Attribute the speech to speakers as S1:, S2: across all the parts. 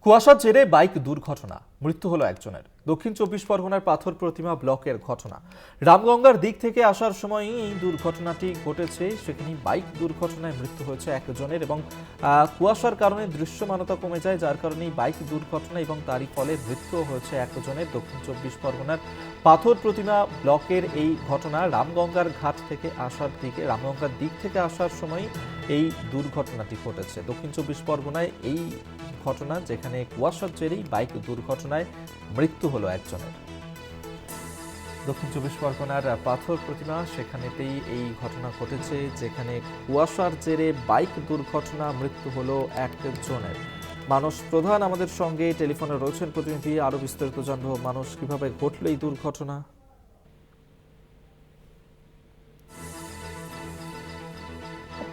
S1: কুয়াশার জেরে বাইক দুর্ঘটনা, মৃত্যু হলো একজনের। দক্ষিণ চব্বিশ পরগনার পাথর প্রতিমা ব্লকের ঘটনা। রামগঙ্গার দিক থেকে আসার সময়ই এই দুর্ঘটনাটি ঘটেছে। সেখানে বাইক দুর্ঘটনায় মৃত্যু হয়েছে একজনের এবং কুয়াশার কারণে দৃশ্যমানতা কমে যায়, যার কারণে বাইক দুর্ঘটনা এবং তারই ফলে মৃত্যু হয়েছে একজনের। দক্ষিণ চব্বিশ পরগনার পাথর প্রতিমা ব্লকের এই ঘটনা। রামগঙ্গার দিক থেকে আসার সময় এই দুর্ঘটনাটি ঘটেছে। দক্ষিণ চব্বিশ পরগনায় এই ঘটনা, যেখানে কুয়াশার জেরেই বাইক দুর্ঘটনায় মৃত্যু হলো একজনের। দক্ষিণ চব্বিশ পরগনার পাথর প্রতিমা, সেখানেতেই এই ঘটনা ঘটেছে, যেখানে কুয়াশার জেরে বাইক দুর্ঘটনা, মৃত্যু হলো একজনের। মানস প্রধান আমাদের সঙ্গে টেলিফোনে রয়েছেন প্রতিনিধি। আরো বিস্তারিত জানবো, মানুষ, কিভাবে ঘটলো এই দুর্ঘটনা?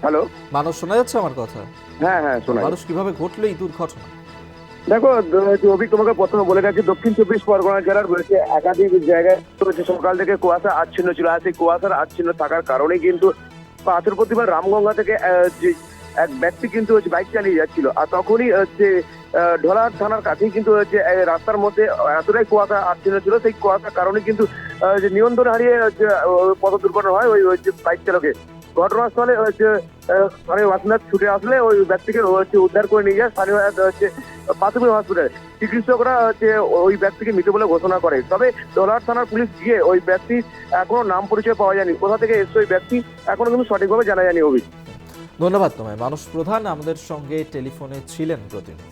S2: হ্যালো,
S1: মানুষ, শোনা যাচ্ছে আমার কথা?
S2: হ্যাঁ হ্যাঁ শোনা।
S1: মানুষ, কিভাবে ঘটলো এই দুর্ঘটনা?
S2: দেখো, অভিক তোমাকে প্রথমে বলে রাখি, দক্ষিণ চব্বিশ পরগনা জেলার রয়েছে একাধিক জায়গায় রয়েছে সকাল থেকে কুয়াশা আচ্ছন্ন ছিল। আর সেই কুয়াশার আচ্ছন্ন থাকার কারণে কিন্তু পাথর প্রতিমা রামগঙ্গা থেকে যে এক ব্যক্তি কিন্তু বাইক চালিয়ে যাচ্ছিল, আর তখনই ঢোলার থানার কাছেই কিন্তু রাস্তার মধ্যে এতটাই কুয়াশা আচ্ছন্ন ছিল, সেই কুয়াশার কারণে কিন্তু যে নিয়ন্ত্রণ হারিয়ে পথ দুর্ঘটনা হয় ওই বাইক চালকের। ঘটনাস্থলে স্থানীয় বাসিন্দা ছুটে আসলে ওই ব্যক্তিকে উদ্ধার করে নিয়ে যায় স্থানীয় প্রাথমিক হসপিটালে। চিকিৎসকরা ওই ব্যক্তিকে মৃত বলে ঘোষণা করে। তবে দোলার থানার পুলিশ গিয়ে ওই ব্যক্তির এখনো নাম পরিচয় পাওয়া যায়নি, কোথা থেকে এসছে ওই ব্যক্তি এখনো কিন্তু সঠিকভাবে জানা যায়নি।
S1: ধন্যবাদ তোমায়। মানুষ প্রধান আমাদের সঙ্গে টেলিফোনে ছিলেন প্রতিনিধি।